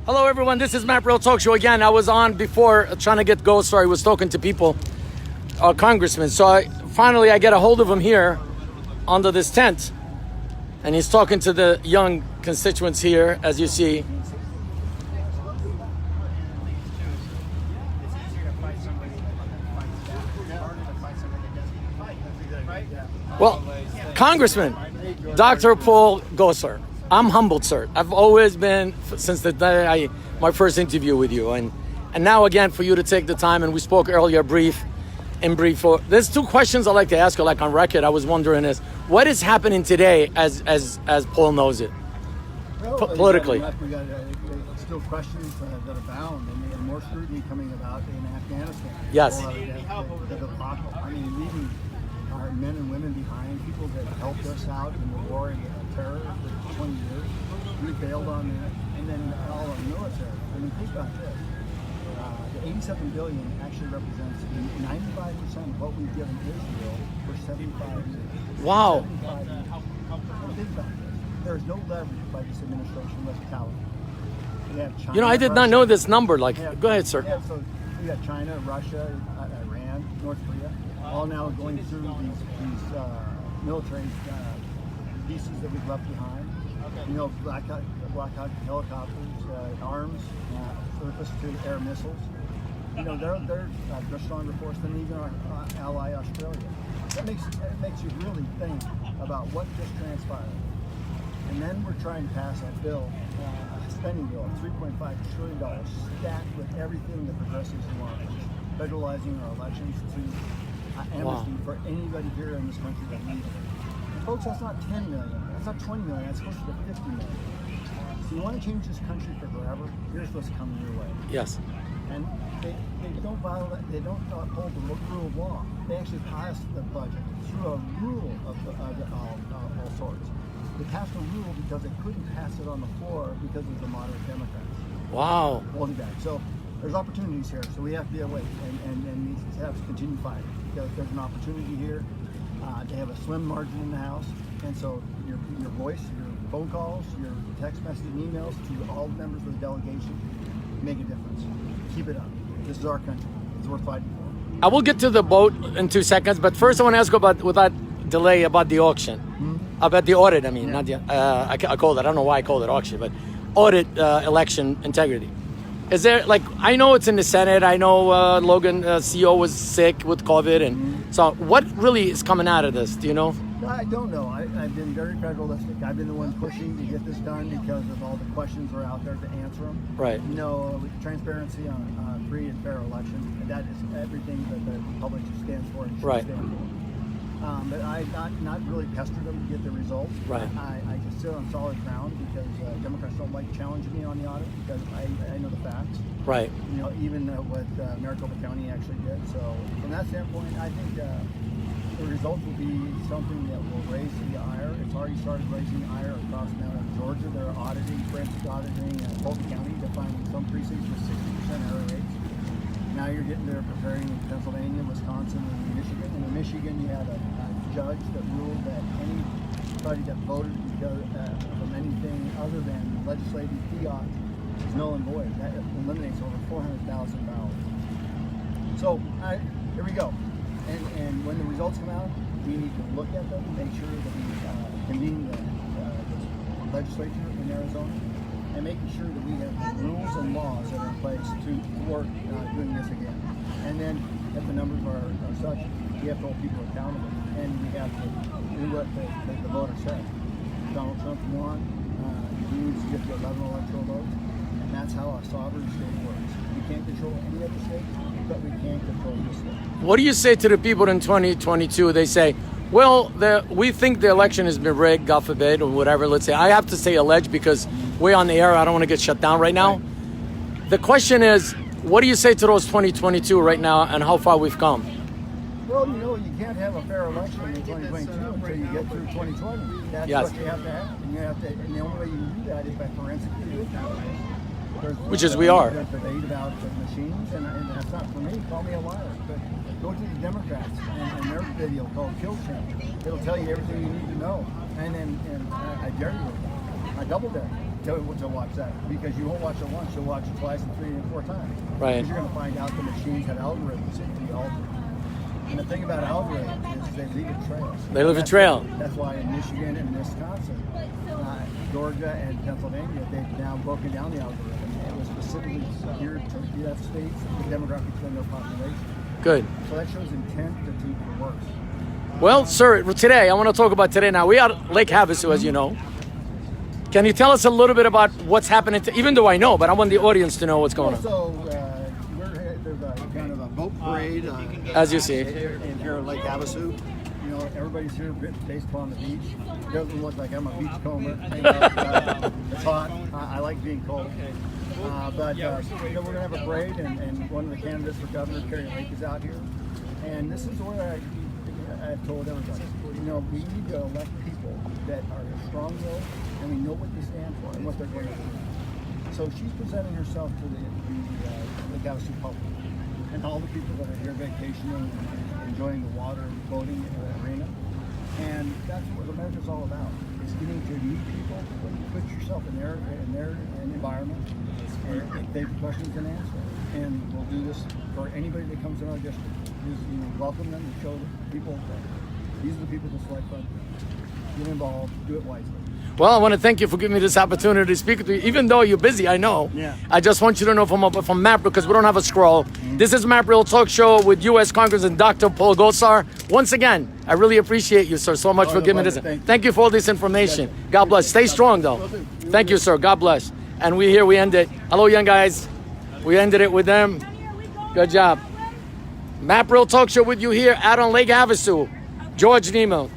Hello everyone, this is MAAP Real Talk Show again. I was on before trying to get Gosar. I was talking to people, congressmen. So finally I get a hold of him here under this tent. And he's talking to the young constituents here, as you see. Well, Congressman Dr. Paul Gosar, I'm humbled, sir. I've always been, since the day my first interview with you, and now again for you to take the time. And we spoke earlier, brief. There's two questions I'd like to ask you, like on record. I was wondering is what is happening today, as Paul knows it, politically. We got still questions that abound, and more scrutiny coming about in Afghanistan. Yes. The debacle. I mean, leaving our men and women behind, people that helped us out in the war and terror for 20 years. We bailed on that, and then all our military. I mean, think about this. The $87 billion actually represents 95% of what we've given Israel for 75 years. Wow. 75 years. And think about this. There's no leverage by this administration with Taliban. We have China, You know, I did not know this number. Like, yeah, go ahead, sir. Yeah, so we got China, Russia, Iran, North Korea, all now going through these military pieces that we've left behind. You know, Black Hawk helicopters, arms, surface-to-air missiles. You know, they're a stronger force than even our ally Australia. That makes you really think about what just transpired. And then we're trying to pass a bill, a spending bill, $3.5 trillion, stacked with everything the progressives want, federalizing our elections to amnesty for anybody here in this country that needs it. And folks, that's not 10 million, that's not 20 million, that's closer to 50 million. So you want to change this country for forever, here's what's coming your way. Yes. And they don't violate, they don't uphold the rule of law. They actually pass the budget through a rule of all sorts. They passed a rule because they couldn't pass it on the floor because of the moderate Democrats. Wow. Holding back. So there's opportunities here. So we have to be awake and have to continue fighting. Because there's an opportunity here. They have a slim margin in the House. And so your voice, your phone calls, your text messages and emails to all members of the delegation make a difference. Keep it up. This is our country. It's worth fighting for. I will get to the vote in 2 seconds, but first I want to ask you about, without delay, about the auction. About the audit, I mean, Yeah. not the, I called it, I don't know why I called it auction, but audit election integrity. Is there, like, I know it's in the Senate, I know Logan, CEO, was sick with COVID, and so what really is coming out of this, do you know? I don't know. I've been very federalistic. I've been the one pushing to get this done because of all the questions that are out there to answer them. Right. You know, transparency on free and fair election, and that is everything that the public stands for and should Right. stand for. But I not really pestered them to get the results. Right. I just sit on solid ground because Democrats don't like challenging me on the audit because I know the facts. Right. You know, even what Maricopa County actually did. So from that standpoint, I think the results will be something that will raise the ire. It's already started raising the ire across now in Georgia. They're auditing, forensic auditing Polk County to find some precincts with 60% error rates. Now you're getting there preparing in Pennsylvania, Wisconsin, and Michigan. And in Michigan, you had a judge that ruled that anybody that voted because from anything other than legislative fiat is null and void. That eliminates over 400,000 ballots. So here we go. And when the results come out, we need to look at them, make sure that we convene the legislature in Arizona, and making sure that we have the rules and laws that are in place to work doing this again. And then if the numbers are such, we have to hold people accountable, and we have to do what the voters said. Donald Trump won. He needs to get to 11 electoral votes, and that's how a sovereign state works. We can't control any other state, but we can control this state. What do you say to the people in 2022? They say, well, we think the election has been rigged, God forbid, or whatever. Let's say, I have to say alleged because we're on the air. I don't want to get shut down right now. Right. The question is, what do you say to those 2022 right now and how far we've come? Well, you know, you can't have a fair election in 2022 until you get through 2020. That's Yes. what you have to have. And you have to, and the only way you can do that is by forensic video. Which is we are. There's debate about the machines, and that's not for me. Call me a liar. But go to the Democrats and their video called Kill Chain. It'll tell you everything you need to know. And I dare you. I double dare you. to watch that, because you won't watch it once, you'll watch it twice and 3 and 4 times. Right. Because you're going to find out the machines have algorithms to be altered. And the thing about algorithms is they leave a trail. They leave a trail. That's why in Michigan and Wisconsin, Georgia and Pennsylvania, they've now broken down the algorithm. It was specifically geared to the states, the demographics in their population. Good. So that shows intent to do the work. Well, sir, today, I want to talk about today now. We are at Lake Havasu, as you know. Can you tell us a little bit about what's happening, even though I know, but I want the audience to know what's going on. So there's a kind of a boat parade. As you see. Here at Lake Havasu. You know, everybody's here based upon the beach. It doesn't look like I'm a beachcomber. It's hot. I like being cold. But you know, we're going to have a parade, and one of the candidates for governor, Kerry Lake, is out here. And this is where I've told everybody, you know, we need to elect people that are strong-willed, and we know what they stand for and what they're going to do. So she's presenting herself to the Lake Havasu public, and all the people that are here vacationing and enjoying the water and boating in the arena. And that's what America's all about. It's getting to meet people, put yourself in their environment, and take questions and answer. And we'll do this for anybody that comes in our district. Just, you know, welcome them and show people that these are the people to select from. Get involved, do it wisely. Well, I want to thank you for giving me this opportunity to speak to you. Even though you're busy, I know. Yeah. I just want you to know from MAAP, because we don't have a scroll. This is MAAP Real Talk Show with US Congressman Dr. Paul Gosar. Once again, I really appreciate you, sir, so much for giving me this. Thank you for all this information. God bless. Stay strong, though. Thank you, sir. God bless. And we end it. Hello, young guys. We ended it with them. Good job. MAAP Real Talk Show with you here out on Lake Havasu. George Nemeh.